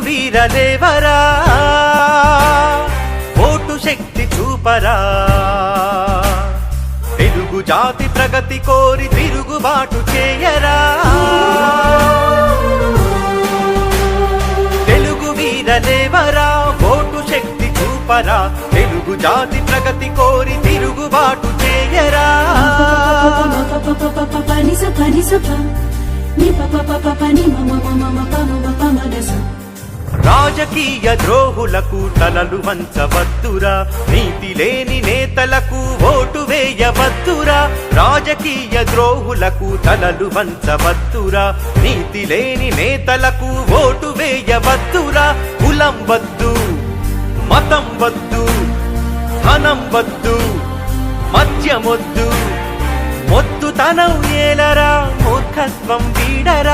వీరలేవరా vote శక్తి చూపరా తెలుగు జాతి ప్రగతి కోరి తిరుగుబాటు చేయరా తెలుగు వీరలేవరా ఓటు శక్తి చూపరా తెలుగు జాతి ప్రగతి కోరి తిరుగుబాటు చేయరా రాజకీయ ద్రోహులకు తలలు వంచవద్దురా నీతి లేని నేతలకు ఓటు వేయవద్దురా రాజకీయ ద్రోహులకు తలలు వంచవద్దురా నీతి లేని నేతలకు ఓటు వేయవద్దురా కులం వద్దు మతం వద్దు ధనం వద్దు మద్యమొద్దు మొద్దుతనం ఏలరా మూర్ఖత్వం వీడరా